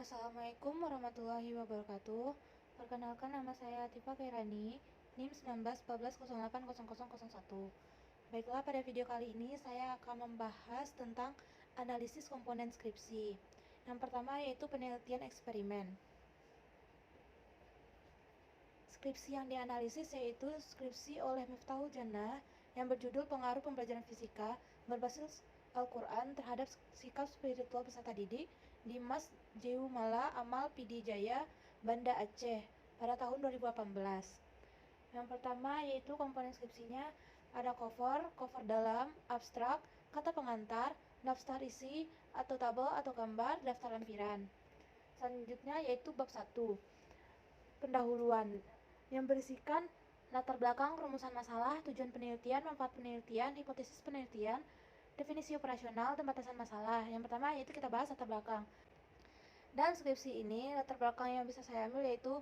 Assalamualaikum warahmatullahi wabarakatuh. Perkenalkan, nama saya Atifa Kairani, NIM 1914080001. Baiklah, pada video kali ini saya akan membahas tentang analisis komponen skripsi. Yang pertama yaitu penelitian eksperimen. Skripsi yang dianalisis yaitu skripsi oleh Miftahul Jannah yang berjudul Pengaruh Pembelajaran Fisika berbasis Al-Quran terhadap sikap spiritual peserta didik di Mas Jeumala Amal Pidijaya, Banda Aceh pada tahun 2018. Yang pertama yaitu komponen skripsinya ada cover dalam, abstrak, kata pengantar, daftar isi atau tabel atau gambar, daftar lampiran. Selanjutnya yaitu bab 1, pendahuluan, yang berisikan latar belakang, rumusan masalah, tujuan penelitian, manfaat penelitian, hipotesis penelitian, definisi operasional, dan batasan masalah. Yang pertama yaitu kita bahas latar belakang. Dan skripsi ini latar belakang yang bisa saya ambil yaitu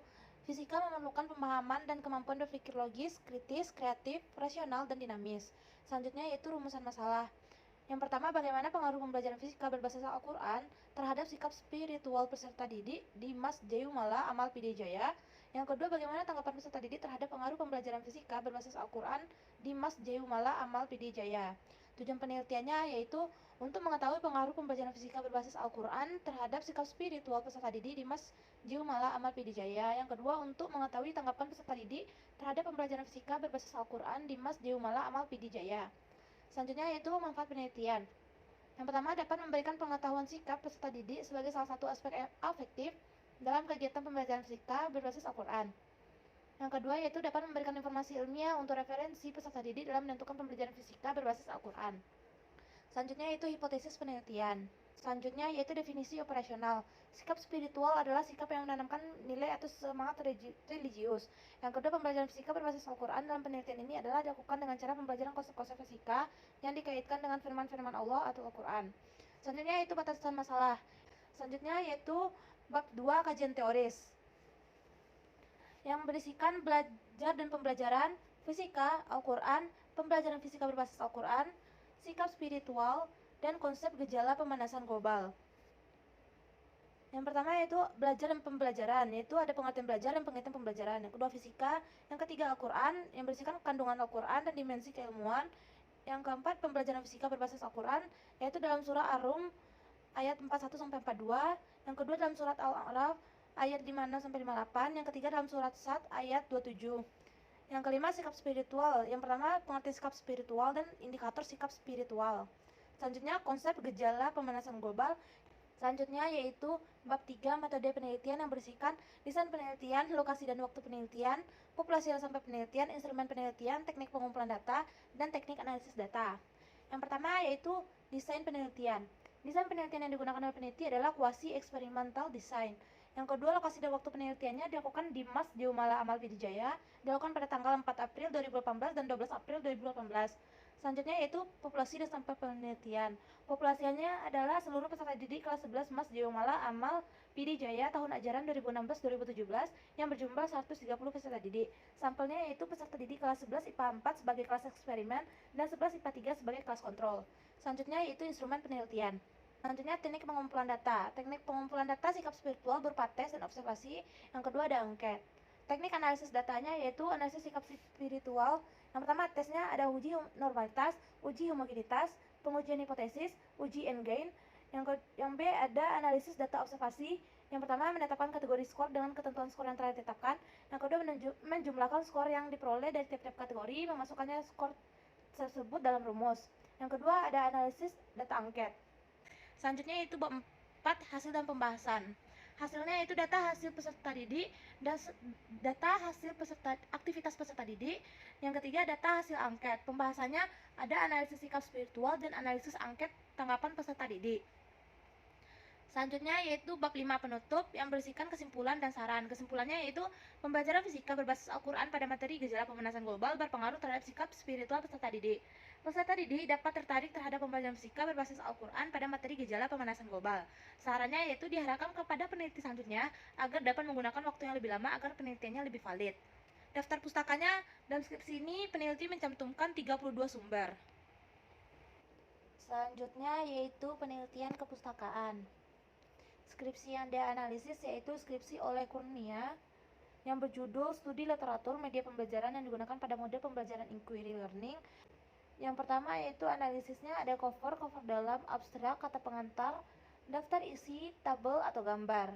fisika memerlukan pemahaman dan kemampuan berpikir logis, kritis, kreatif, rasional, dan dinamis. Selanjutnya yaitu rumusan masalah. Yang pertama, bagaimana pengaruh pembelajaran fisika berbasis Al-Quran terhadap sikap spiritual peserta didik di Mas Jeumala Amal Pidijaya. Yang kedua, bagaimana tanggapan peserta didik terhadap pengaruh pembelajaran fisika berbasis Al-Quran di Mas Jeumala Amal Pidijaya. Tujuan penelitiannya yaitu untuk mengetahui pengaruh pembelajaran fisika berbasis Al-Quran terhadap sikap spiritual peserta didik di Mas Jeumala Amal Pidijaya. Yang kedua, untuk mengetahui tanggapan peserta didik terhadap pembelajaran fisika berbasis Al-Quran di Mas Jeumala Amal Pidijaya. Selanjutnya yaitu manfaat penelitian. Yang pertama, dapat memberikan pengetahuan sikap peserta didik sebagai salah satu aspek afektif dalam kegiatan pembelajaran fisika berbasis Al-Quran. Yang kedua yaitu dapat memberikan informasi ilmiah untuk referensi peserta didik dalam menentukan pembelajaran fisika berbasis Al-Quran. Selanjutnya yaitu hipotesis penelitian. Selanjutnya yaitu definisi operasional. Sikap spiritual adalah sikap yang menanamkan nilai atau semangat religius. Yang kedua, pembelajaran fisika berbasis Al-Quran dalam penelitian ini adalah dilakukan dengan cara pembelajaran konsep-konsep fisika yang dikaitkan dengan firman-firman Allah atau Al-Quran. Selanjutnya yaitu batasan masalah. Selanjutnya yaitu bab 2, kajian teoris, yang berisikan belajar dan pembelajaran fisika Al-Quran, pembelajaran fisika berbasis Al-Quran, sikap spiritual, dan konsep gejala pemanasan global. Yang pertama yaitu belajar dan pembelajaran, yaitu ada pengertian belajar dan pengertian pembelajaran. Yang kedua fisika, yang ketiga Al-Quran, yang berisikan kandungan Al-Quran dan dimensi keilmuan. Yang keempat, pembelajaran fisika berbasis Al-Quran, yaitu dalam surah Ar-Rum ayat 41-42. Yang kedua dalam surat Al-A'raf ayat 56-58. Yang ketiga dalam surat Sad ayat 27. Yang kelima, sikap spiritual. Yang pertama, pengertian sikap spiritual dan indikator sikap spiritual. Selanjutnya, konsep gejala pemanasan global. Selanjutnya yaitu bab 3, metode penelitian, yang berisikan desain penelitian, lokasi dan waktu penelitian, populasi sampai penelitian, instrumen penelitian, teknik pengumpulan data, dan teknik analisis data. Yang pertama yaitu desain penelitian. Desain penelitian yang digunakan oleh peneliti adalah quasi experimental design. Yang kedua, lokasi dan waktu penelitiannya dilakukan di Mas Jeumala Amal Pidijaya, dilakukan pada tanggal 4 April 2018 dan 12 April 2018. Selanjutnya yaitu populasi dan sampel penelitian. Populasinya adalah seluruh peserta didik kelas 11 Mas Jeumala Amal Pidijaya tahun ajaran 2016-2017 yang berjumlah 130 peserta didik. Sampelnya yaitu peserta didik kelas 11 IPA 4 sebagai kelas eksperimen dan 11 IPA 3 sebagai kelas kontrol. Selanjutnya yaitu instrumen penelitian. Selanjutnya teknik pengumpulan data. Teknik pengumpulan data sikap spiritual berupa tes dan observasi. Yang kedua ada angket. Teknik analisis datanya yaitu analisis sikap spiritual. Yang pertama, tesnya ada uji normalitas, uji homogenitas, pengujian hipotesis, uji endgain. Yang B ada analisis data observasi. Yang pertama, menetapkan kategori skor dengan ketentuan skor yang telah ditetapkan. Yang kedua, menjumlahkan skor yang diperoleh dari tiap-tiap kategori, memasukkannya skor tersebut dalam rumus. Yang kedua ada analisis data angket. Selanjutnya itu bab 4, hasil dan pembahasan. Hasilnya itu data hasil peserta didik, data hasil aktivitas peserta didik. Yang ketiga data hasil angket. Pembahasannya ada analisis sikap spiritual dan analisis angket tanggapan peserta didik. Selanjutnya yaitu bab 5, penutup, yang berisikan kesimpulan dan saran. Kesimpulannya yaitu pembelajaran fisika berbasis Al-Quran pada materi gejala pemanasan global berpengaruh terhadap sikap spiritual peserta didik. Peserta didik dapat tertarik terhadap pembelajaran fisika berbasis Al-Quran pada materi gejala pemanasan global. Sarannya yaitu diarahkan kepada peneliti selanjutnya agar dapat menggunakan waktu yang lebih lama agar penelitiannya lebih valid. Daftar pustakanya dalam skripsi ini peneliti mencantumkan 32 sumber. Selanjutnya yaitu penelitian kepustakaan. Skripsi yang dia analisis yaitu skripsi oleh Kurnia yang berjudul Studi Literatur Media Pembelajaran yang digunakan pada model pembelajaran inquiry learning. Yang pertama yaitu analisisnya ada cover dalam, abstrak, kata pengantar, daftar isi, tabel atau gambar.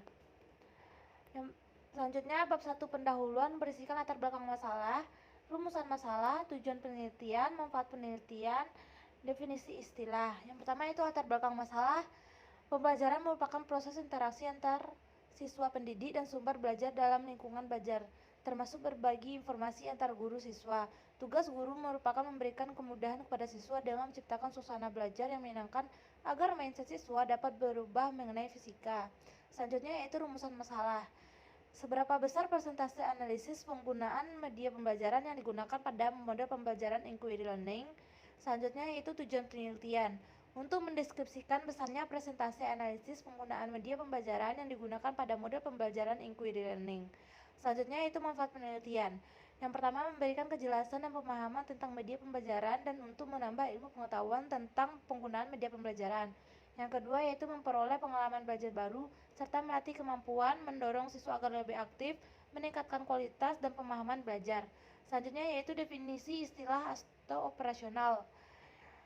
Yang selanjutnya bab 1 pendahuluan berisikan latar belakang masalah, rumusan masalah, tujuan penelitian, manfaat penelitian, definisi istilah. Yang pertama itu latar belakang masalah. Pembelajaran merupakan proses interaksi antar siswa pendidik dan sumber belajar dalam lingkungan belajar, termasuk berbagi informasi antar guru siswa. Tugas guru merupakan memberikan kemudahan kepada siswa dengan menciptakan suasana belajar yang menyenangkan agar mindset siswa dapat berubah mengenai fisika. Selanjutnya yaitu rumusan masalah. Seberapa besar persentase analisis penggunaan media pembelajaran yang digunakan pada model pembelajaran inquiry learning? Selanjutnya yaitu tujuan penelitian. Untuk mendeskripsikan besarnya presentasi analisis penggunaan media pembelajaran yang digunakan pada model pembelajaran inquiry learning. Selanjutnya yaitu manfaat penelitian. Yang pertama memberikan kejelasan dan pemahaman tentang media pembelajaran dan untuk menambah ilmu pengetahuan tentang penggunaan media pembelajaran. Yang kedua yaitu memperoleh pengalaman belajar baru serta melatih kemampuan mendorong siswa agar lebih aktif, meningkatkan kualitas dan pemahaman belajar. Selanjutnya yaitu definisi istilah atau operasional.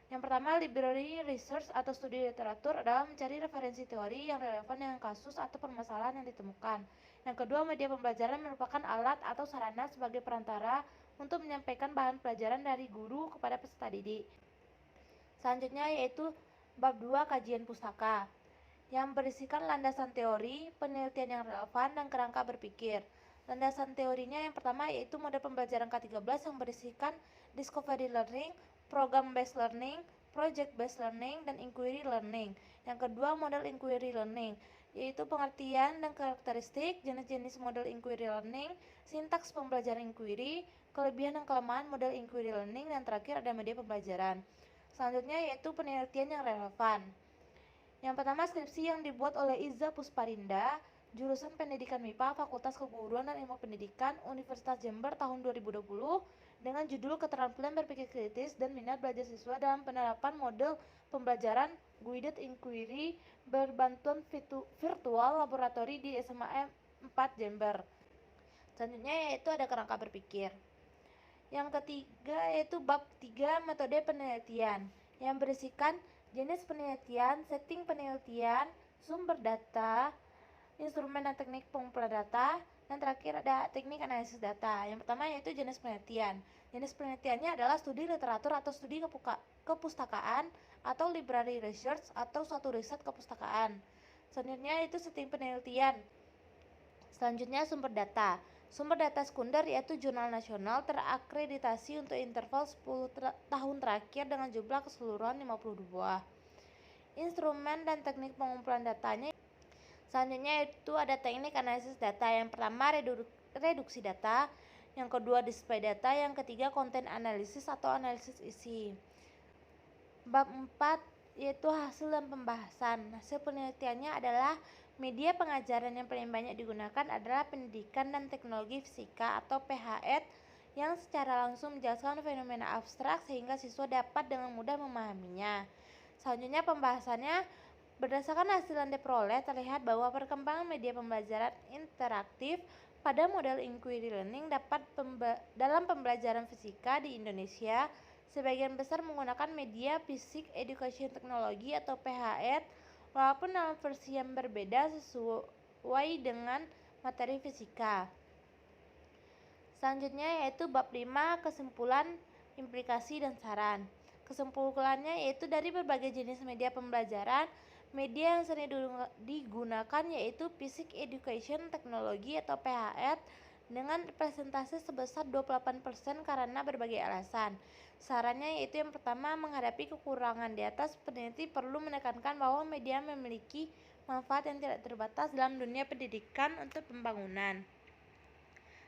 Yang pertama, library research atau studi literatur adalah mencari referensi teori yang relevan dengan kasus atau permasalahan yang ditemukan. Yang kedua, media pembelajaran merupakan alat atau sarana sebagai perantara untuk menyampaikan bahan pelajaran dari guru kepada peserta didik. Selanjutnya yaitu bab 2 kajian pustaka yang berisikan landasan teori, penelitian yang relevan, dan kerangka berpikir. Landasan teorinya yang pertama yaitu model pembelajaran K13 yang berisikan discovery learning, program based learning, project based learning, dan inquiry learning. Yang kedua model inquiry learning yaitu pengertian dan karakteristik, jenis-jenis model inquiry learning, sintaks pembelajaran inquiry, kelebihan dan kelemahan model inquiry learning, dan terakhir ada media pembelajaran. Selanjutnya yaitu penelitian yang relevan. Yang pertama skripsi yang dibuat oleh Iza Pusparinda, jurusan Pendidikan MIPA, Fakultas Keguruan dan Ilmu Pendidikan, Universitas Jember tahun 2020 dengan judul Keterampilan Berpikir Kritis dan Minat Belajar Siswa dalam Penerapan Model Pembelajaran Guided Inquiry berbantuan virtual laboratori di SMA 4 Jember. Selanjutnya yaitu ada kerangka berpikir. Yang ketiga yaitu bab 3 metode penelitian yang berisikan jenis penelitian, setting penelitian, sumber data, instrumen dan teknik pengumpulan data, dan terakhir ada teknik analisis data. Yang pertama yaitu jenis penelitian. Jenis penelitiannya adalah studi literatur atau studi kepustakaan atau library research atau suatu riset kepustakaan. Selanjutnya itu setting penelitian. Selanjutnya sumber data. Sumber data sekunder yaitu jurnal nasional terakreditasi untuk interval 10 tahun terakhir dengan jumlah keseluruhan 52 buah. Instrumen dan teknik pengumpulan datanya. Selanjutnya itu ada teknik analisis data. Yang pertama reduksi data, yang kedua display data, yang ketiga konten analisis atau analisis isi. Bab 4 yaitu hasil dan pembahasan. Hasil penelitiannya adalah media pengajaran yang paling banyak digunakan adalah pendidikan dan teknologi fisika atau PHET yang secara langsung menjelaskan fenomena abstrak sehingga siswa dapat dengan mudah memahaminya. Selanjutnya pembahasannya berdasarkan hasil yang diperoleh terlihat bahwa perkembangan media pembelajaran interaktif pada model inquiry learning dapat dalam pembelajaran fisika di Indonesia sebagian besar menggunakan media Physics Education Technology atau PHET walaupun dalam versi yang berbeda sesuai dengan materi fisika. Selanjutnya yaitu bab 5 kesimpulan, implikasi, dan saran. Kesimpulannya yaitu dari berbagai jenis media pembelajaran, media yang sering digunakan yaitu Physics Education Technology atau PHET dengan presentasi sebesar 28% karena berbagai alasan. Sarannya yaitu yang pertama, menghadapi kekurangan di atas, peneliti perlu menekankan bahwa media memiliki manfaat yang tidak terbatas dalam dunia pendidikan untuk pembangunan.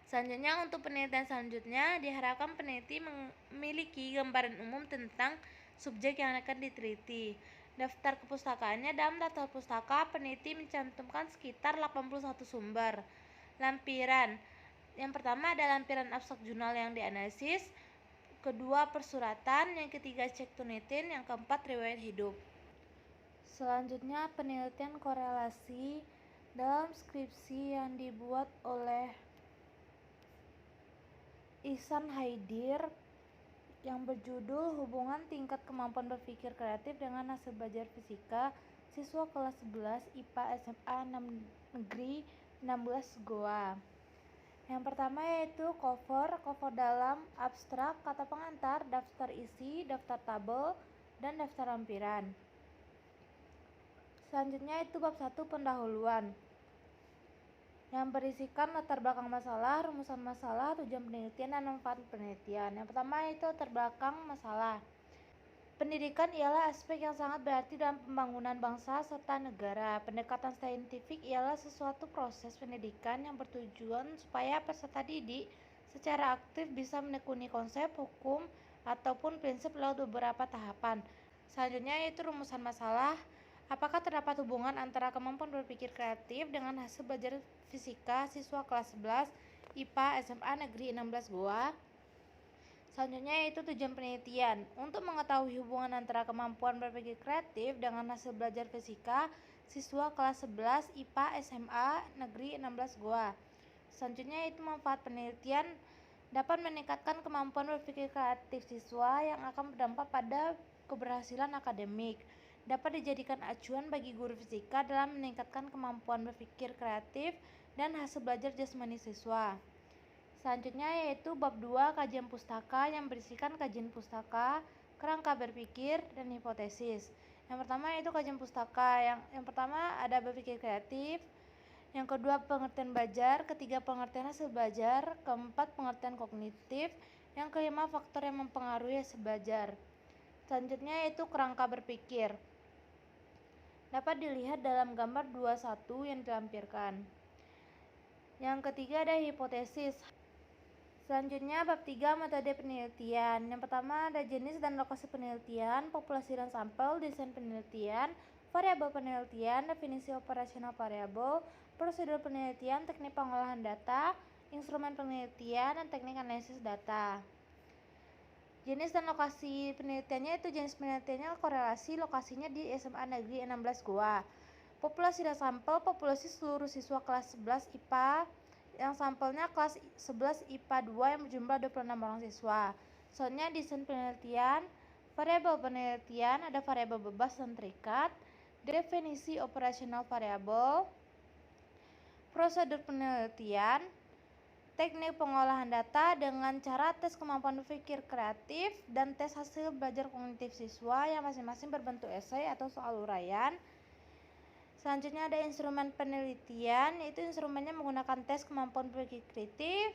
Selanjutnya untuk penelitian selanjutnya diharapkan peneliti memiliki gambaran umum tentang subjek yang akan diteliti. Daftar kepustakaannya, dalam daftar pustaka peneliti mencantumkan sekitar 81 sumber. Lampiran. Yang pertama ada lampiran abstrak jurnal yang dianalisis, kedua persuratan, yang ketiga cek-tunitin, yang keempat riwayat hidup. Selanjutnya penelitian korelasi Dalam skripsi yang dibuat oleh Ihsan Haidir yang berjudul Hubungan Tingkat Kemampuan Berpikir Kreatif dengan Hasil Belajar Fisika Siswa Kelas 11 IPA SMA 6 Negeri 16 Goa. Yang pertama yaitu cover dalam, abstrak, kata pengantar, daftar isi, daftar tabel, dan daftar lampiran. Selanjutnya itu bab 1 pendahuluan yang berisikan latar belakang masalah, rumusan masalah, tujuan penelitian, dan manfaat penelitian. Yang pertama itu latar belakang masalah. Pendidikan ialah aspek yang sangat berarti dalam pembangunan bangsa serta negara. Pendekatan saintifik ialah sesuatu proses pendidikan yang bertujuan supaya peserta didik secara aktif bisa menekuni konsep, hukum, ataupun prinsip lewat beberapa tahapan. Selanjutnya yaitu rumusan masalah. Apakah terdapat hubungan antara kemampuan berpikir kreatif dengan hasil belajar fisika siswa kelas 11 IPA SMA Negeri 16 Goa? Selanjutnya yaitu tujuan penelitian. Untuk mengetahui hubungan antara kemampuan berpikir kreatif dengan hasil belajar fisika siswa kelas 11 IPA SMA Negeri 16 Goa. Selanjutnya yaitu manfaat penelitian dapat meningkatkan kemampuan berpikir kreatif siswa yang akan berdampak pada keberhasilan akademik. Dapat dijadikan acuan bagi guru fisika dalam meningkatkan kemampuan berpikir kreatif dan hasil belajar jasmani siswa. Selanjutnya yaitu bab 2 kajian pustaka yang berisikan kajian pustaka, kerangka berpikir, dan hipotesis. Yang pertama yaitu kajian pustaka. Yang pertama ada berpikir kreatif, yang kedua pengertian belajar, ketiga pengertian hasil belajar, keempat pengertian kognitif, yang kelima faktor yang mempengaruhi hasil belajar. Selanjutnya yaitu kerangka berpikir. Dapat dilihat dalam gambar 21 yang dilampirkan. Yang ketiga ada hipotesis. Selanjutnya bab 3 metode penelitian. Yang pertama ada jenis dan lokasi penelitian, populasi dan sampel, desain penelitian, variabel penelitian, definisi operasional variabel, prosedur penelitian, teknik pengolahan data, instrumen penelitian, dan teknik analisis data. Jenis dan lokasi penelitiannya itu jenis penelitiannya korelasi, lokasinya di SMA Negeri 16 Goa. Populasi dan sampel, populasi seluruh siswa kelas 11 IPA yang sampelnya kelas 11 IPA 2 yang berjumlah 26 orang siswa. Soalnya desain penelitian, variabel penelitian, ada variabel bebas dan terikat, definisi operasional variabel, prosedur penelitian, teknik pengolahan data dengan cara tes kemampuan berpikir kreatif dan tes hasil belajar kognitif siswa yang masing-masing berbentuk esai atau soal uraian. Selanjutnya ada instrumen penelitian, yaitu instrumennya menggunakan tes kemampuan berpikir kritis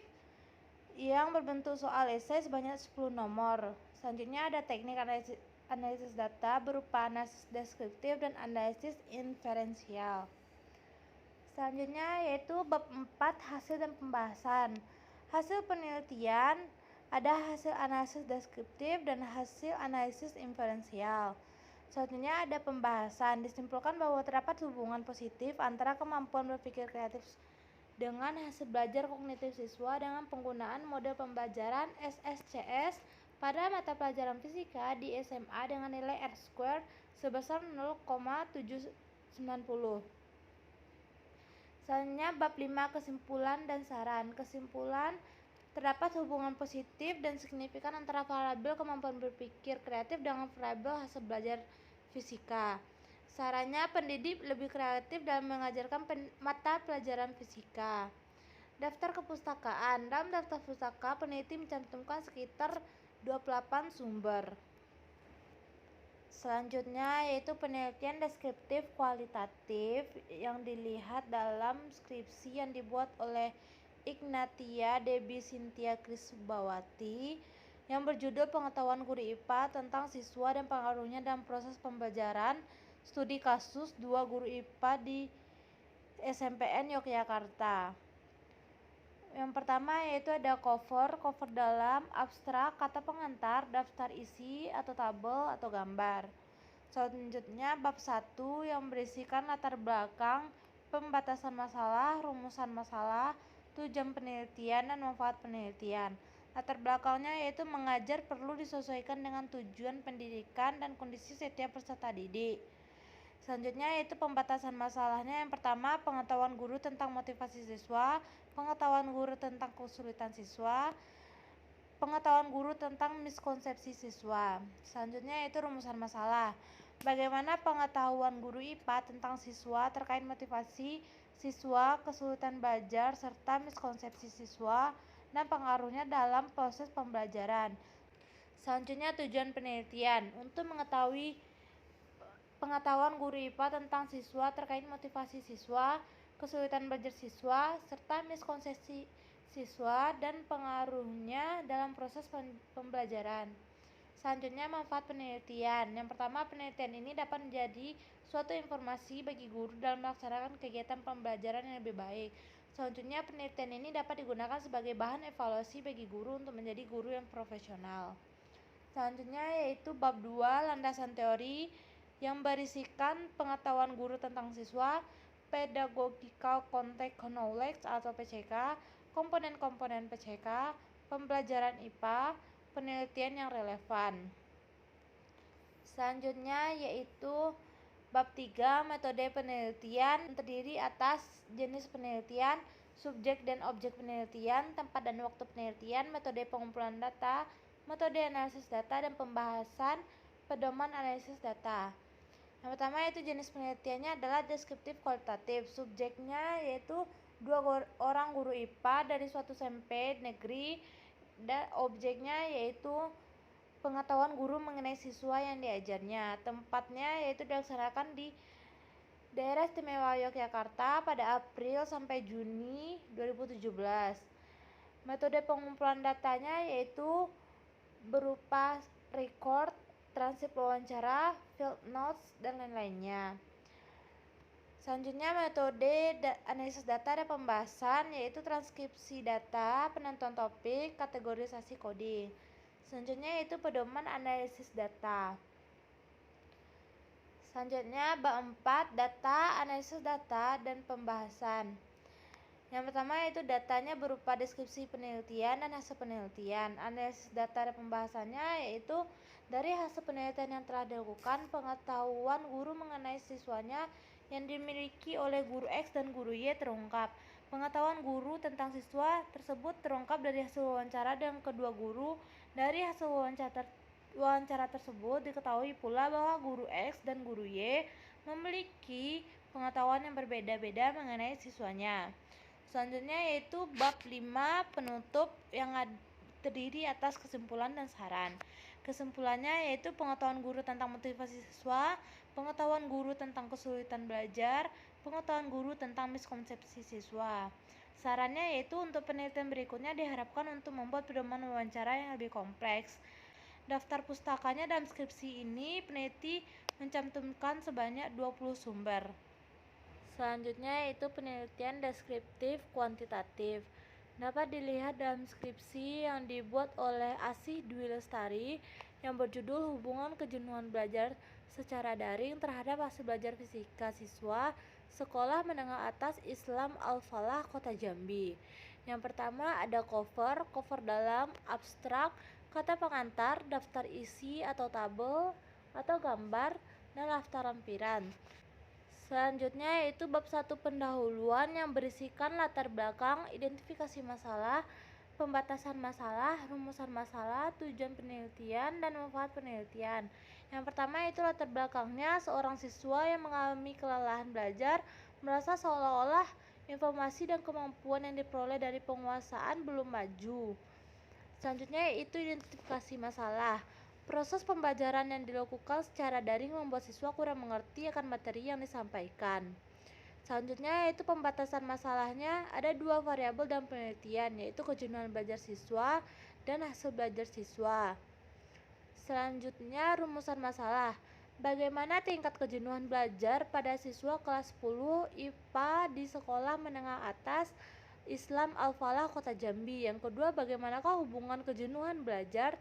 yang berbentuk soal esai sebanyak 10 nomor. Selanjutnya ada teknik analisis data berupa analisis deskriptif dan analisis inferensial. Selanjutnya yaitu bab 4 hasil dan pembahasan. Hasil penelitian ada hasil analisis deskriptif dan hasil analisis inferensial. Selanjutnya ada pembahasan. Disimpulkan bahwa terdapat hubungan positif antara kemampuan berpikir kreatif dengan hasil belajar kognitif siswa dengan penggunaan model pembelajaran SSCS pada mata pelajaran fisika di SMA dengan nilai R² sebesar 0,790. Selanjutnya bab 5 kesimpulan dan saran. Kesimpulan, terdapat hubungan positif dan signifikan antara variabel kemampuan berpikir kreatif dengan variabel hasil belajar fisika. Sarannya, pendidik lebih kreatif dalam mengajarkan mata pelajaran fisika. Daftar kepustakaan. Dalam daftar pustaka, peneliti mencantumkan sekitar 28 sumber. Selanjutnya yaitu penelitian deskriptif kualitatif yang dilihat dalam skripsi yang dibuat oleh Ignatia Debbie Cynthia Krisbawati yang berjudul Pengetahuan Guru IPA tentang Siswa dan Pengaruhnya dalam Proses Pembelajaran, Studi Kasus 2 Guru IPA di SMPN Yogyakarta. Yang pertama yaitu ada cover dalam, abstrak, kata pengantar, daftar isi atau tabel atau gambar. Selanjutnya bab 1 yang berisikan latar belakang, pembatasan masalah, rumusan masalah, tujuan penelitian, dan manfaat penelitian. Latar belakangnya yaitu mengajar perlu disesuaikan dengan tujuan pendidikan dan kondisi setiap peserta didik. Selanjutnya yaitu pembatasan masalahnya. Yang pertama, pengetahuan guru tentang motivasi siswa, pengetahuan guru tentang kesulitan siswa, pengetahuan guru tentang miskonsepsi siswa. Selanjutnya yaitu rumusan masalah. Bagaimana pengetahuan guru IPA tentang siswa terkait motivasi siswa, kesulitan belajar, serta miskonsepsi siswa dan pengaruhnya dalam proses pembelajaran. Selanjutnya tujuan penelitian. Untuk mengetahui pengetahuan guru IPA tentang siswa terkait motivasi siswa, kesulitan belajar siswa, serta miskonsepsi siswa dan pengaruhnya dalam proses pembelajaran. Selanjutnya manfaat penelitian. Yang pertama, penelitian ini dapat menjadi suatu informasi bagi guru dalam melaksanakan kegiatan pembelajaran yang lebih baik. Selanjutnya, penelitian ini dapat digunakan sebagai bahan evaluasi bagi guru untuk menjadi guru yang profesional. Selanjutnya yaitu bab 2, landasan teori, yang berisikan pengetahuan guru tentang siswa, pedagogical context knowledge atau PCK, komponen-komponen PCK, pembelajaran IPA, penelitian yang relevan. Selanjutnya yaitu bab 3, metode penelitian, terdiri atas jenis penelitian, subjek dan objek penelitian, tempat dan waktu penelitian, metode pengumpulan data, metode analisis data, dan pembahasan pedoman analisis data. Yang pertama yaitu jenis penelitiannya adalah deskriptif kualitatif. Subjeknya yaitu 2 orang guru IPA dari suatu SMP negeri, dan objeknya yaitu pengetahuan guru mengenai siswa yang diajarnya. Tempatnya yaitu dilaksanakan di Daerah Istimewa Yogyakarta pada April sampai Juni 2017. Metode pengumpulan datanya yaitu berupa record, transkrip wawancara, field notes, dan lain-lainnya. Selanjutnya metode analisis data dan pembahasan yaitu transkripsi data, penentuan topik, kategorisasi kode. Selanjutnya yaitu pedoman analisis data. Selanjutnya bab 4, data, analisis data, dan pembahasan. Yang pertama yaitu datanya berupa deskripsi penelitian dan hasil penelitian. Analisis data dan pembahasannya yaitu dari hasil penelitian yang telah dilakukan, pengetahuan guru mengenai siswanya yang dimiliki oleh guru X dan guru Y terungkap. Pengetahuan guru tentang siswa tersebut terungkap dari hasil wawancara dengan kedua guru. Dari hasil wawancara tersebut diketahui pula bahwa guru X dan guru Y memiliki pengetahuan yang berbeda-beda mengenai siswanya. Selanjutnya yaitu bab 5, penutup, yang terdiri atas kesimpulan dan saran. Kesimpulannya yaitu pengetahuan guru tentang motivasi siswa, pengetahuan guru tentang kesulitan belajar, pengetahuan guru tentang miskonsepsi siswa. Sarannya yaitu untuk penelitian berikutnya diharapkan untuk membuat pedoman wawancara yang lebih kompleks. Daftar pustakanya dalam skripsi ini peneliti mencantumkan sebanyak 20 sumber. Selanjutnya yaitu penelitian deskriptif kuantitatif. Dapat dilihat dalam skripsi yang dibuat oleh Asih Dwi Lestari yang berjudul Hubungan Kejenuhan Belajar Secara Daring terhadap Hasil Belajar Fisika Siswa Sekolah Menengah Atas Islam Al-Falah Kota Jambi. Yang pertama ada cover dalam, abstrak, kata pengantar, daftar isi atau tabel atau gambar, dan daftar lampiran. Selanjutnya yaitu bab 1, pendahuluan, yang berisikan latar belakang, identifikasi masalah, pembatasan masalah, rumusan masalah, tujuan penelitian, dan manfaat penelitian. Yang pertama itu latar belakangnya, seorang siswa yang mengalami kelelahan belajar merasa seolah-olah informasi dan kemampuan yang diperoleh dari penguasaan belum maju. Selanjutnya yaitu identifikasi masalah. Proses pembelajaran yang dilakukan secara daring membuat siswa kurang mengerti akan materi yang disampaikan. Selanjutnya yaitu pembatasan masalahnya. Ada 2 variabel dalam penelitian, yaitu kejenuhan belajar siswa dan hasil belajar siswa. Selanjutnya rumusan masalah. Bagaimana tingkat kejenuhan belajar pada siswa kelas 10 IPA di Sekolah Menengah Atas Islam Al-Falah Kota Jambi. Yang kedua, bagaimanakah hubungan kejenuhan belajar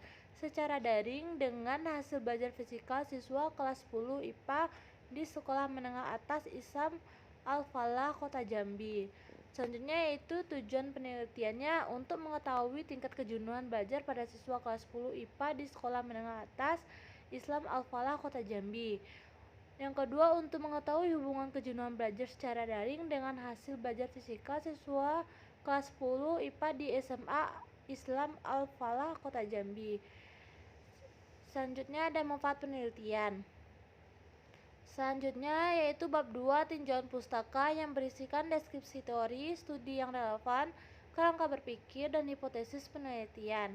secara daring dengan hasil belajar fisika siswa kelas 10 IPA di Sekolah Menengah Atas Islam Al-Falah Kota Jambi. Selanjutnya yaitu tujuan penelitiannya untuk mengetahui tingkat kejenuhan belajar pada siswa kelas 10 IPA di Sekolah Menengah Atas Islam Al-Falah Kota Jambi. Yang kedua, untuk mengetahui hubungan kejenuhan belajar secara daring dengan hasil belajar fisika siswa kelas 10 IPA di SMA Islam Al-Falah, Kota Jambi. Selanjutnya ada manfaat penelitian. Selanjutnya yaitu bab 2, tinjauan pustaka yang berisikan deskripsi teori, studi yang relevan, kerangka berpikir, dan hipotesis penelitian.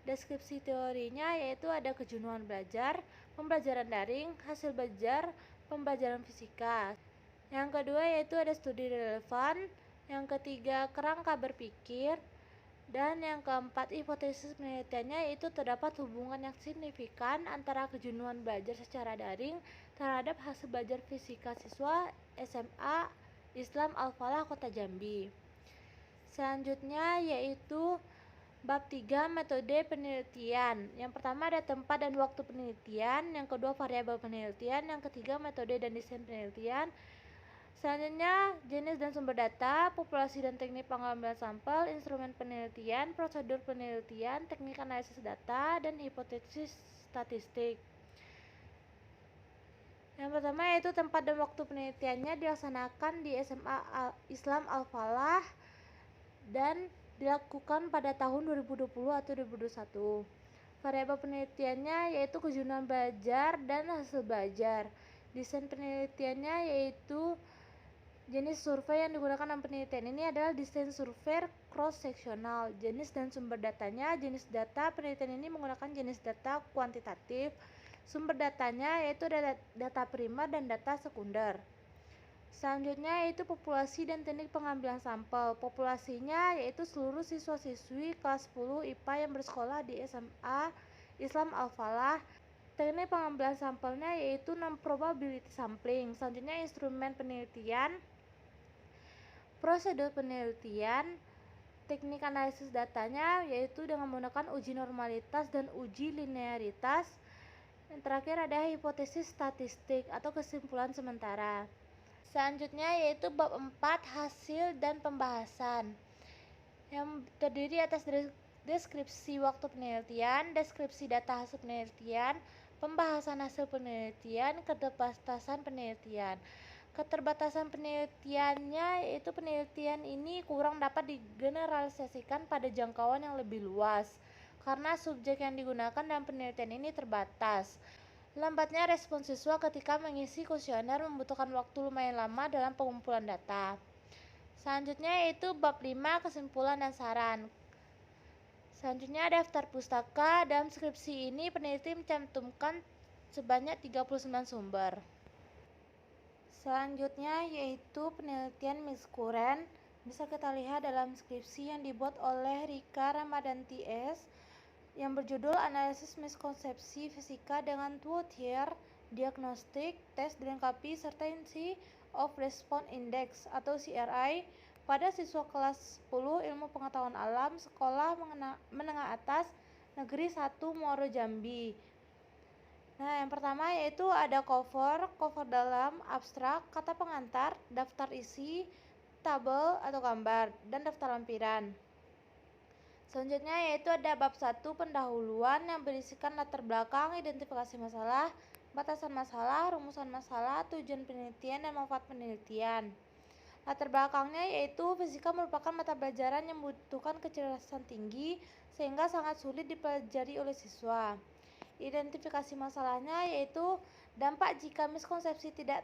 Deskripsi teorinya yaitu ada kejenuhan belajar, pembelajaran daring, hasil belajar, pembelajaran fisika. Yang kedua yaitu ada studi relevan. Yang ketiga kerangka berpikir. Dan yang keempat, hipotesis penelitiannya yaitu terdapat hubungan yang signifikan antara kejenuhan belajar secara daring terhadap hasil belajar fisika siswa SMA Islam Al-Falah, Kota Jambi. Selanjutnya yaitu bab 3, metode penelitian. Yang pertama ada tempat dan waktu penelitian, yang kedua variabel penelitian, yang ketiga metode dan desain penelitian. Selanjutnya, jenis dan sumber data, populasi dan teknik pengambilan sampel, instrumen penelitian, prosedur penelitian, teknik analisis data, dan hipotesis statistik. Yang pertama yaitu tempat dan waktu penelitiannya dilaksanakan di SMA Islam Al-Falah dan dilakukan pada tahun 2020 atau 2021. Variabel penelitiannya yaitu kejenuhan belajar dan hasil belajar. Desain penelitiannya yaitu jenis survei yang digunakan dalam penelitian ini adalah desain survei cross-seksional. Jenis dan sumber datanya, jenis data penelitian ini menggunakan jenis data kuantitatif. Sumber datanya yaitu data primer dan data sekunder. Selanjutnya yaitu populasi dan teknik pengambilan sampel. Populasinya yaitu seluruh siswa-siswi kelas 10 IPA yang bersekolah di SMA Islam Al-Falah. Teknik pengambilan sampelnya yaitu non-probability sampling. Selanjutnya instrumen penelitian, prosedur penelitian, teknik analisis datanya yaitu dengan menggunakan uji normalitas dan uji linearitas. Yang terakhir ada hipotesis statistik atau kesimpulan sementara. Selanjutnya yaitu bab 4, hasil dan pembahasan, yang terdiri atas deskripsi waktu penelitian, deskripsi data hasil penelitian, pembahasan hasil penelitian, keterbatasan penelitian. Keterbatasan penelitiannya yaitu penelitian ini kurang dapat digeneralisasikan pada jangkauan yang lebih luas karena subjek yang digunakan dalam penelitian ini terbatas. Lambatnya respon siswa ketika mengisi kuesioner membutuhkan waktu lumayan lama dalam pengumpulan data. Selanjutnya yaitu bab 5, kesimpulan dan saran. Selanjutnya daftar pustaka. Dalam skripsi ini peneliti mencantumkan sebanyak 39 sumber. Selanjutnya yaitu penelitian miskuren. Bisa kita lihat dalam skripsi yang dibuat oleh Rika Ramadanti S yang berjudul Analisis Miskonsepsi Fisika dengan Two-Tier Diagnostic Test dilengkapi Certainty of Response Index atau CRI pada siswa kelas 10 Ilmu Pengetahuan Alam Sekolah Menengah Atas Negeri 1 Muaro Jambi. Nah, yang pertama yaitu ada cover dalam, abstrak, kata pengantar, daftar isi, tabel atau gambar, dan daftar lampiran. Selanjutnya yaitu ada bab 1, pendahuluan, yang berisikan latar belakang, identifikasi masalah, batasan masalah, rumusan masalah, tujuan penelitian, dan manfaat penelitian. Latar belakangnya yaitu fisika merupakan mata pelajaran yang membutuhkan kecerdasan tinggi sehingga sangat sulit dipelajari oleh siswa. Identifikasi masalahnya yaitu dampak jika miskonsepsi tidak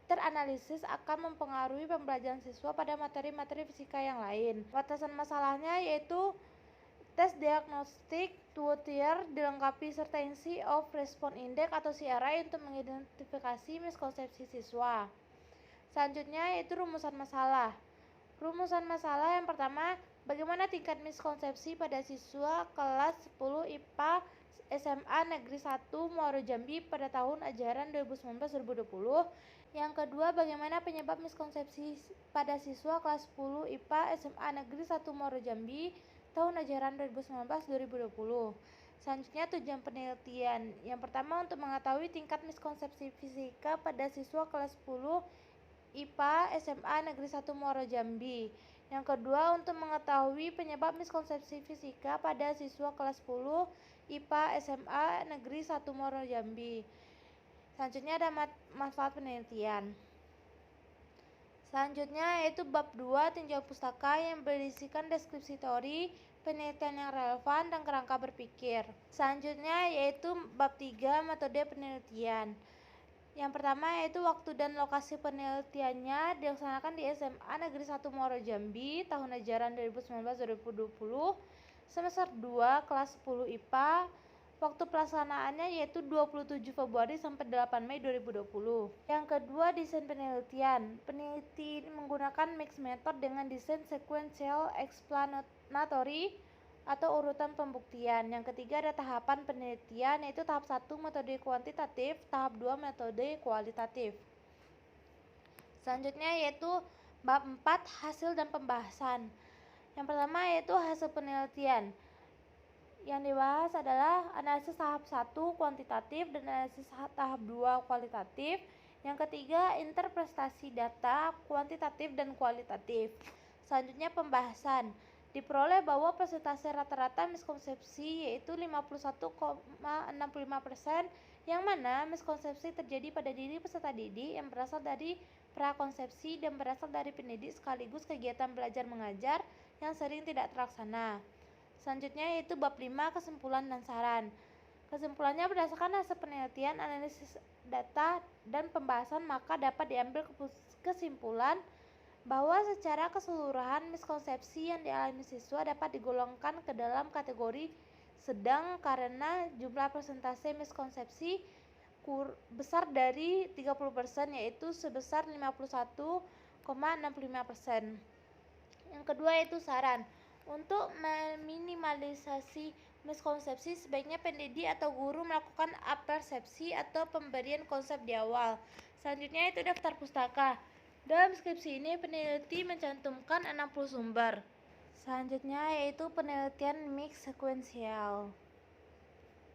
teranalisis akan mempengaruhi pembelajaran siswa pada materi-materi fisika yang lain. Batasan masalahnya yaitu tes diagnostik two-tier dilengkapi Certainty of Response Index atau CRI untuk mengidentifikasi miskonsepsi siswa. Selanjutnya yaitu rumusan masalah. Rumusan masalah yang pertama, bagaimana tingkat miskonsepsi pada siswa kelas 10 IPA SMA Negeri 1 Muaro Jambi pada tahun ajaran 2019-2020. Yang kedua, bagaimana penyebab miskonsepsi pada siswa kelas 10 IPA SMA Negeri 1 Muaro Jambi tahun ajaran 2019-2020. Selanjutnya, tujuan penelitian. Yang pertama, untuk mengetahui tingkat miskonsepsi fisika pada siswa kelas 10 IPA SMA Negeri 1 Muaro Jambi. Yang kedua, untuk mengetahui penyebab miskonsepsi fisika pada siswa kelas 10 IPA SMA Negeri 1 Muaro Jambi. Selanjutnya ada manfaat penelitian. Selanjutnya yaitu bab 2 tinjauan pustaka yang berisikan deskripsi teori, penelitian yang relevan, dan kerangka berpikir. Selanjutnya yaitu bab 3 metode penelitian. Yang pertama yaitu waktu dan lokasi penelitiannya dilaksanakan di SMA Negeri 1 Muaro Jambi tahun ajaran 2019-2020, semester 2 kelas 10 IPA. Waktu pelaksanaannya yaitu 27 Februari sampai 8 Mei 2020. Yang kedua, desain penelitian. Peneliti menggunakan mixed method dengan desain sequential explanatory atau urutan pembuktian. Yang ketiga ada tahapan penelitian, yaitu tahap 1 metode kuantitatif, tahap 2 metode kualitatif. Selanjutnya yaitu bab 4 hasil dan pembahasan. Yang pertama yaitu hasil penelitian. Yang dibahas adalah analisis tahap 1 kuantitatif dan analisis tahap 2 kualitatif. Yang ketiga interpretasi data kuantitatif dan kualitatif. Selanjutnya pembahasan. Diperoleh bahwa persentase rata-rata miskonsepsi yaitu 51,65%, yang mana miskonsepsi terjadi pada diri peserta didik yang berasal dari prakonsepsi dan berasal dari pendidik sekaligus kegiatan belajar mengajar yang sering tidak terlaksana. Selanjutnya yaitu bab 5 kesimpulan dan saran. Kesimpulannya berdasarkan hasil penelitian, analisis data, dan pembahasan, maka dapat diambil kesimpulan bahwa secara keseluruhan miskonsepsi yang dialami siswa dapat digolongkan ke dalam kategori sedang karena jumlah persentase miskonsepsi besar dari 30%, yaitu sebesar 51,65%. Yang kedua yaitu saran. Untuk meminimalisasi miskonsepsi, sebaiknya pendidik atau guru melakukan apersepsi atau pemberian konsep di awal. Selanjutnya itu daftar pustaka. Dalam skripsi ini peneliti mencantumkan 60 sumber. Selanjutnya yaitu penelitian mix sekuensial.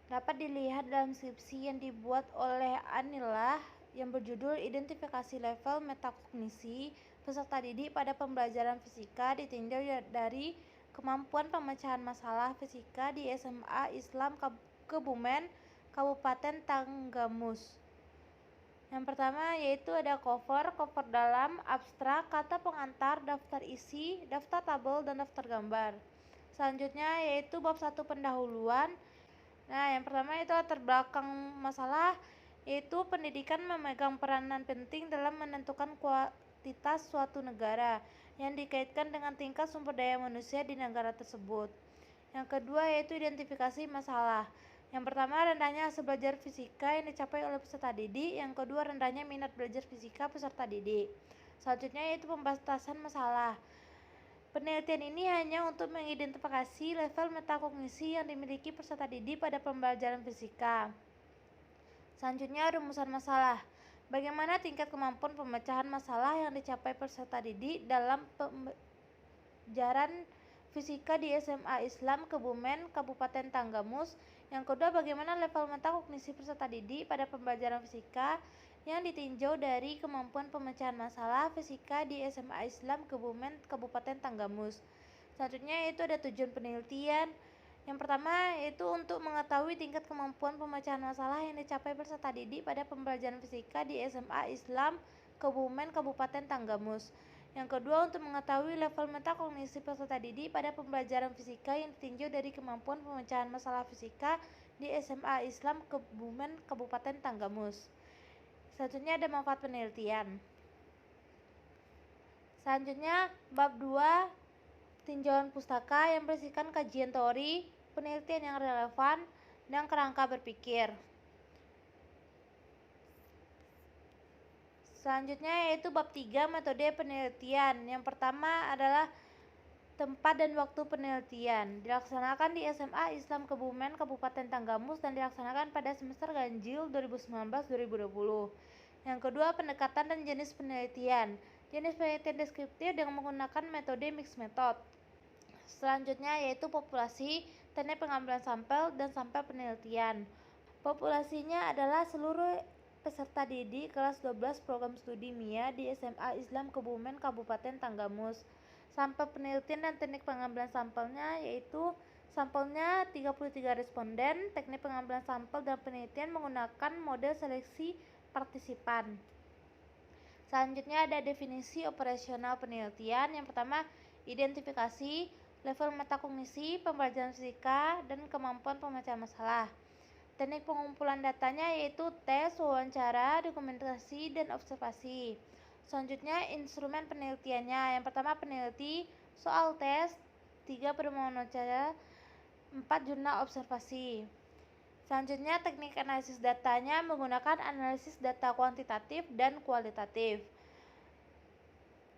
Dapat dilihat dalam skripsi yang dibuat oleh Anila yang berjudul Identifikasi Level Metakognisi Peserta Didik pada Pembelajaran Fisika, ditinjau dari kemampuan pemecahan masalah fisika di SMA Islam Kebumen, Kabupaten Tanggamus. Yang pertama yaitu ada cover dalam, abstrak, kata pengantar, daftar isi, daftar tabel, dan daftar gambar. Selanjutnya yaitu bab 1 pendahuluan. Nah, yang pertama itu latar belakang masalah, yaitu pendidikan memegang peranan penting dalam menentukan kualitas suatu negara yang dikaitkan dengan tingkat sumber daya manusia di negara tersebut. Yang kedua yaitu identifikasi masalah. Yang pertama rendahnya hasil belajar fisika yang dicapai oleh peserta didik. Yang kedua rendahnya minat belajar fisika peserta didik. Selanjutnya yaitu pembatasan masalah. Penelitian ini hanya untuk mengidentifikasi level metakognisi yang dimiliki peserta didik pada pembelajaran fisika. Selanjutnya rumusan masalah. Bagaimana tingkat kemampuan pemecahan masalah yang dicapai peserta didik dalam pembelajaran fisika di SMA Islam Kebumen, Kabupaten Tanggamus. Yang kedua, bagaimana level metakognisi peserta didik pada pembelajaran fisika yang ditinjau dari kemampuan pemecahan masalah fisika di SMA Islam Kebumen, Kabupaten Tanggamus. Selanjutnya itu ada tujuan penelitian. Yang pertama yaitu untuk mengetahui tingkat kemampuan pemecahan masalah yang dicapai peserta didik pada pembelajaran fisika di SMA Islam Kebumen, Kabupaten Tanggamus. Yang kedua untuk mengetahui level metakognisi peserta didik pada pembelajaran fisika yang ditinjau dari kemampuan pemecahan masalah fisika di SMA Islam Kebumen, Kabupaten Tanggamus. Selanjutnya ada manfaat penelitian. Selanjutnya bab 2 tinjauan pustaka yang berisikan kajian teori, penelitian yang relevan, dan kerangka berpikir. Selanjutnya yaitu bab 3 metode penelitian. Yang pertama adalah tempat dan waktu penelitian. Dilaksanakan di SMA Islam Kebumen, Kabupaten Tanggamus, dan dilaksanakan pada semester ganjil 2019-2020. Yang kedua, pendekatan dan jenis penelitian. Jenis penelitian deskriptif dengan menggunakan metode mixed method. Selanjutnya yaitu populasi, teknik pengambilan sampel, dan sampel penelitian. Populasinya adalah seluruh peserta didik kelas 12 program studi MIA di SMA Islam Kebumen, Kabupaten Tanggamus. Sampel penelitian dan teknik pengambilan sampelnya yaitu sampelnya 33 responden. Teknik pengambilan sampel dan penelitian menggunakan model seleksi partisipan. Selanjutnya ada definisi operasional penelitian. Yang pertama, identifikasi, level metakognisi, pembelajaran fisika, dan kemampuan pemecahan masalah. Teknik pengumpulan datanya yaitu tes, wawancara, dokumentasi, dan observasi. Selanjutnya, instrumen penelitiannya. Yang pertama, peneliti, soal tes, 3 permohonan wawancara, 4 jurnal observasi. Selanjutnya, teknik analisis datanya menggunakan analisis data kuantitatif dan kualitatif.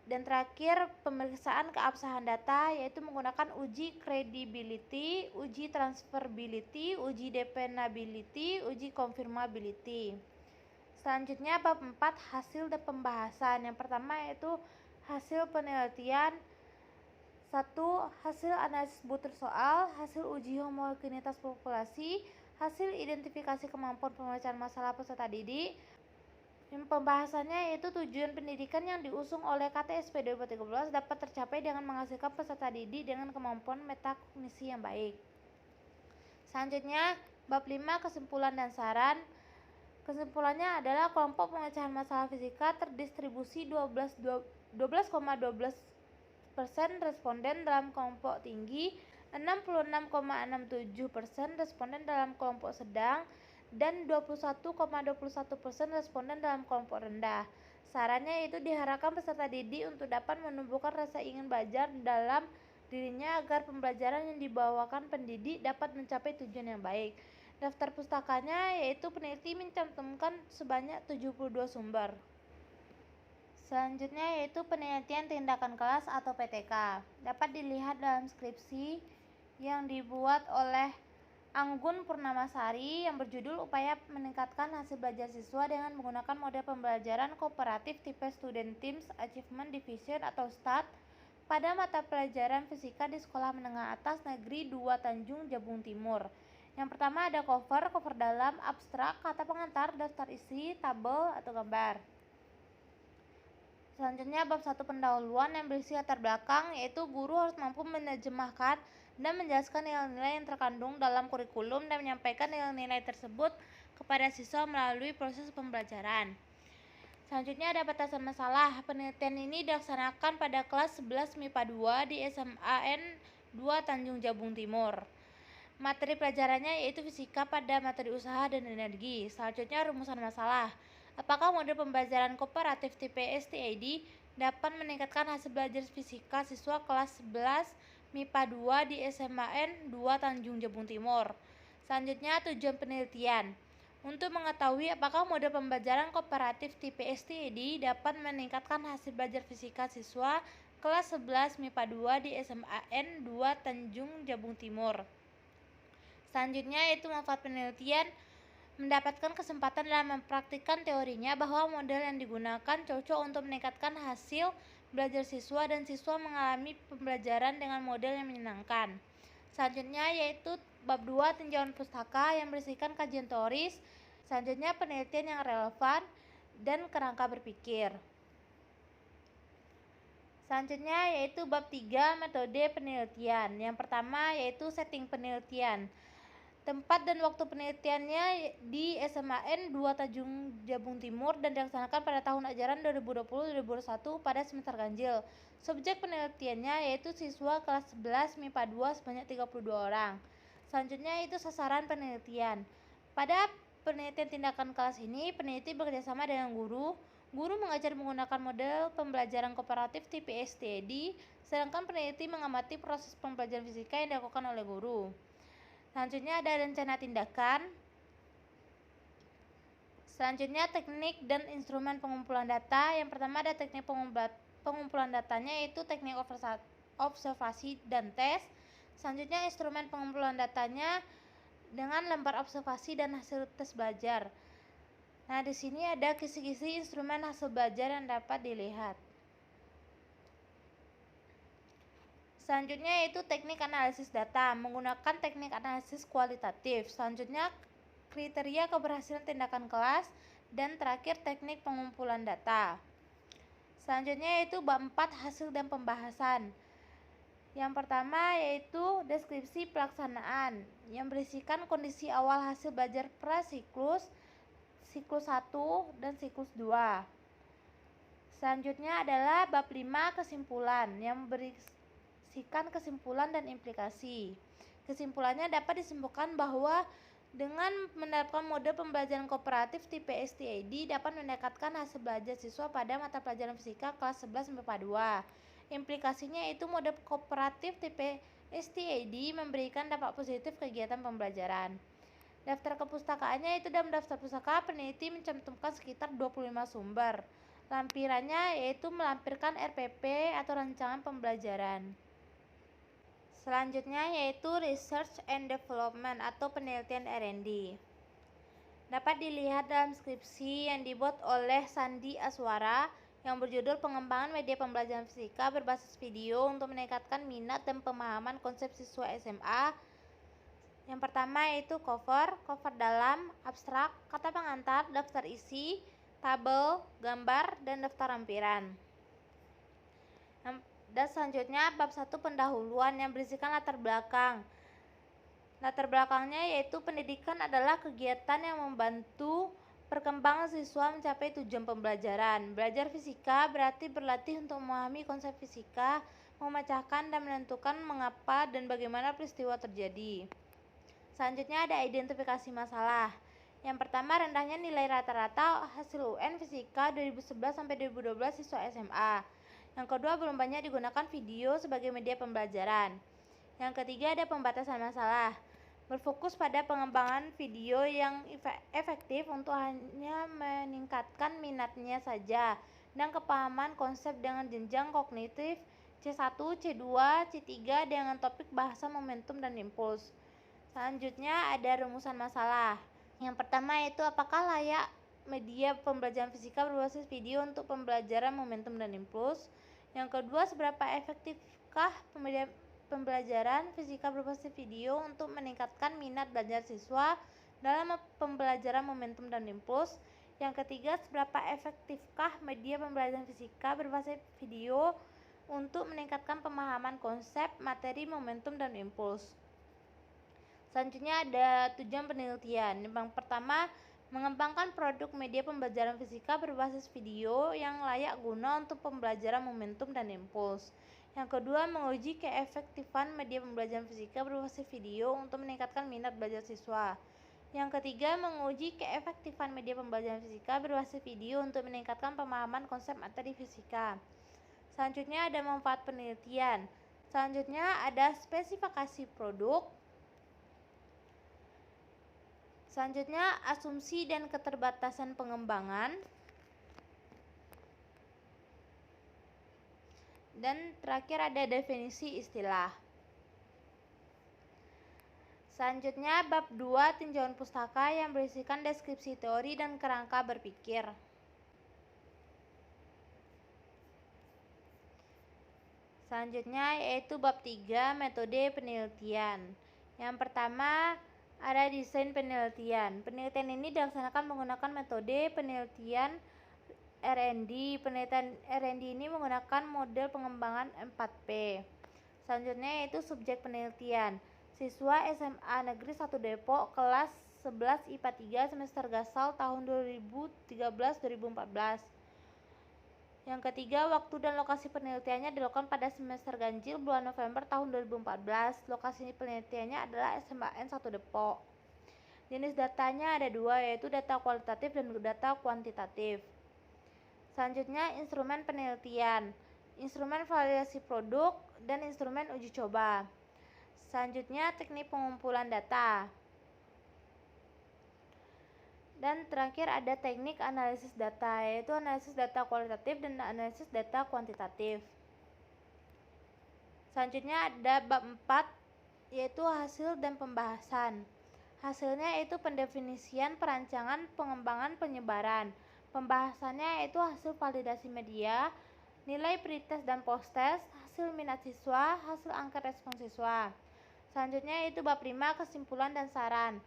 Dan terakhir, pemeriksaan keabsahan data yaitu menggunakan uji credibility, uji transferability, uji dependability, uji confirmability. Selanjutnya bab 4, hasil dan pembahasan. Yang pertama yaitu hasil penelitian. 1. Hasil analisis butir soal, hasil uji homogenitas populasi, hasil identifikasi kemampuan pemecahan masalah peserta didik. Yang pembahasannya yaitu tujuan pendidikan yang diusung oleh KTSP 2013 dapat tercapai dengan menghasilkan peserta didik dengan kemampuan metakognisi yang baik. Selanjutnya, bab 5, kesimpulan dan saran. Kesimpulannya adalah kelompok pemecahan masalah fisika terdistribusi 12,12% responden dalam kelompok tinggi, 66,67% responden dalam kelompok sedang, dan 21,21% responden dalam kelompok rendah. Sarannya itu diharapkan peserta didik untuk dapat menumbuhkan rasa ingin belajar dalam dirinya agar pembelajaran yang dibawakan pendidik dapat mencapai tujuan yang baik. Daftar pustakanya yaitu peneliti mencantumkan sebanyak 72 sumber. Selanjutnya yaitu penelitian tindakan kelas atau PTK. Dapat dilihat dalam skripsi yang dibuat oleh Anggun Purnamasari yang berjudul Upaya Meningkatkan Hasil Belajar Siswa dengan Menggunakan Model Pembelajaran Kooperatif Tipe Student Teams Achievement Division atau STAT pada mata pelajaran fisika di Sekolah Menengah Atas Negeri 2 Tanjung Jabung Timur. Yang pertama ada cover dalam, abstrak, kata pengantar, daftar isi, tabel atau gambar. Selanjutnya bab 1, pendahuluan yang berisi latar belakang, yaitu guru harus mampu menerjemahkan dan menjelaskan nilai-nilai yang terkandung dalam kurikulum dan menyampaikan nilai-nilai tersebut kepada siswa melalui proses pembelajaran. Selanjutnya ada batasan masalah. Penelitian ini dilaksanakan pada kelas 11 MIPA 2 di SMAN 2 Tanjung Jabung Timur. Materi pelajarannya yaitu fisika pada materi usaha dan energi. Selanjutnya rumusan masalah. Apakah model pembelajaran kooperatif tipe STAD dapat meningkatkan hasil belajar fisika siswa kelas 11 MIPA 2 di SMAN 2 Tanjung Jabung Timur? Selanjutnya tujuan penelitian. Untuk mengetahui apakah model pembelajaran kooperatif tipe STAD dapat meningkatkan hasil belajar fisika siswa kelas 11 MIPA 2 di SMAN 2 Tanjung Jabung Timur. Selanjutnya yaitu manfaat penelitian. Mendapatkan kesempatan dalam mempraktikkan teorinya bahwa model yang digunakan cocok untuk meningkatkan hasil belajar siswa dan siswa mengalami pembelajaran dengan model yang menyenangkan. Selanjutnya yaitu bab 2, tinjauan pustaka yang berisikan kajian teoris. Selanjutnya penelitian yang relevan dan kerangka berpikir. Selanjutnya yaitu bab 3, metode penelitian. Yang pertama yaitu setting penelitian. Tempat dan waktu penelitiannya di SMAN 2 Tanjung Jabung Timur dan dilaksanakan pada tahun ajaran 2020-2021 pada semester ganjil. Subjek penelitiannya yaitu siswa kelas 11 MIPA 2 sebanyak 32 orang. Selanjutnya itu sasaran penelitian. Pada penelitian tindakan kelas ini, peneliti bekerjasama dengan guru. Guru mengajar menggunakan model pembelajaran kooperatif tipe STAD, sedangkan peneliti mengamati proses pembelajaran fisika yang dilakukan oleh guru. Selanjutnya ada rencana tindakan. Selanjutnya teknik dan instrumen pengumpulan data. Yang pertama ada teknik pengumpulan datanya yaitu teknik observasi dan tes. Selanjutnya instrumen pengumpulan datanya dengan lembar observasi dan hasil tes belajar. Nah, di sini ada kisi-kisi instrumen hasil belajar yang dapat dilihat. Selanjutnya yaitu teknik analisis data, menggunakan teknik analisis kualitatif. Selanjutnya kriteria keberhasilan tindakan kelas, dan terakhir teknik pengumpulan data. Selanjutnya yaitu bab 4, hasil dan pembahasan. Yang pertama yaitu deskripsi pelaksanaan yang berisikan kondisi awal hasil belajar prasiklus, siklus 1 dan siklus 2. Selanjutnya adalah bab 5 kesimpulan yang berisikan kesimpulan dan implikasi. Kesimpulannya dapat disimpulkan bahwa dengan menerapkan mode pembelajaran kooperatif tipe STAD dapat meningkatkan hasil belajar siswa pada mata pelajaran fisika kelas 11 sampai IPA 2. Implikasinya yaitu mode kooperatif tipe STAD memberikan dampak positif kegiatan pembelajaran. Daftar kepustakaannya itu dalam daftar pustaka peneliti mencantumkan sekitar 25 sumber. Lampirannya yaitu melampirkan RPP atau rancangan pembelajaran. Selanjutnya yaitu Research and Development atau penelitian R&D. Dapat dilihat dalam skripsi yang dibuat oleh Sandi Aswara yang berjudul Pengembangan Media Pembelajaran Fisika berbasis video untuk meningkatkan minat dan pemahaman konsep siswa SMA. Yang pertama yaitu cover dalam, abstrak, kata pengantar, daftar isi, tabel, gambar, dan daftar lampiran. Dan selanjutnya bab 1 pendahuluan yang berisikan latar belakang. Latar belakangnya yaitu pendidikan adalah kegiatan yang membantu perkembangan siswa mencapai tujuan pembelajaran. Belajar fisika berarti berlatih untuk memahami konsep fisika, memecahkan dan menentukan mengapa dan bagaimana peristiwa terjadi. Selanjutnya ada identifikasi masalah. Yang pertama, rendahnya nilai rata-rata hasil UN Fisika 2011 sampai 2012 siswa SMA. Yang kedua, belum banyak digunakan video sebagai media pembelajaran. Yang ketiga, ada pembatasan masalah. Berfokus pada pengembangan video yang efektif untuk hanya meningkatkan minatnya saja dan kepahaman konsep dengan jenjang kognitif C1, C2, C3 dengan topik bahasa momentum dan impuls. Selanjutnya ada rumusan masalah. Yang pertama yaitu apakah layak media pembelajaran fisika berbasis video untuk pembelajaran momentum dan impuls. Yang kedua, seberapa efektifkah pembelajaran fisika berbasis video untuk meningkatkan minat belajar siswa dalam pembelajaran momentum dan impuls. Yang ketiga, seberapa efektifkah media pembelajaran fisika berbasis video untuk meningkatkan pemahaman konsep, materi, momentum, dan impuls. Selanjutnya ada tujuan penelitian. Yang pertama, mengembangkan produk media pembelajaran fisika berbasis video yang layak guna untuk pembelajaran momentum dan impuls. Yang kedua, menguji keefektifan media pembelajaran fisika berbasis video untuk meningkatkan minat belajar siswa. Yang ketiga, menguji keefektifan media pembelajaran fisika berbasis video untuk meningkatkan pemahaman konsep materi fisika. Selanjutnya ada manfaat penelitian. Selanjutnya ada spesifikasi produk. Selanjutnya, asumsi dan keterbatasan pengembangan. Dan terakhir ada definisi istilah. Selanjutnya, bab 2 tinjauan pustaka yang berisikan deskripsi teori dan kerangka berpikir. Selanjutnya yaitu bab 3 metode penelitian. Yang pertama, ada desain penelitian. Penelitian ini dilaksanakan menggunakan metode penelitian R&D. Penelitian R&D ini menggunakan model pengembangan 4P. Selanjutnya yaitu subjek penelitian. Siswa SMA Negeri 1 Depok kelas 11 IPA 3 semester Gasal tahun 2013-2014. Yang ketiga, waktu dan lokasi penelitiannya dilakukan pada semester ganjil bulan November tahun 2014. Lokasi penelitiannya adalah SMAN 1 Depok. Jenis datanya ada dua, yaitu data kualitatif dan data kuantitatif. Selanjutnya, instrumen penelitian, instrumen validasi produk, dan instrumen uji coba. Selanjutnya, teknik pengumpulan data. Dan terakhir ada teknik analisis data, yaitu analisis data kualitatif dan analisis data kuantitatif. Selanjutnya ada bab 4, yaitu hasil dan pembahasan. Hasilnya yaitu pendefinisian, perancangan, pengembangan, penyebaran. Pembahasannya yaitu hasil validasi media, nilai pretest dan posttest, hasil minat siswa, hasil angket respons siswa. Selanjutnya yaitu bab 5 kesimpulan dan saran.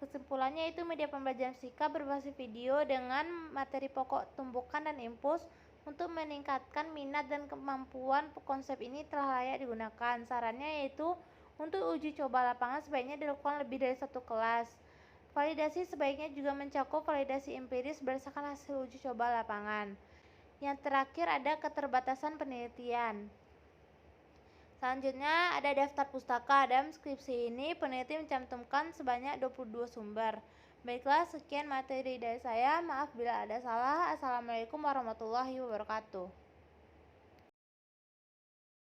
Kesimpulannya itu media pembelajaran fisika berbasis video dengan materi pokok tumbukan dan impuls untuk meningkatkan minat dan kemampuan konsep ini telah layak digunakan. Sarannya yaitu untuk uji coba lapangan sebaiknya dilakukan lebih dari satu kelas. Validasi sebaiknya juga mencakup validasi empiris berdasarkan hasil uji coba lapangan. Yang terakhir ada keterbatasan penelitian. Selanjutnya ada daftar pustaka. Dalam skripsi ini peneliti mencantumkan sebanyak 22 sumber. Baiklah, sekian materi dari saya. Maaf bila ada salah. Assalamualaikum warahmatullahi wabarakatuh.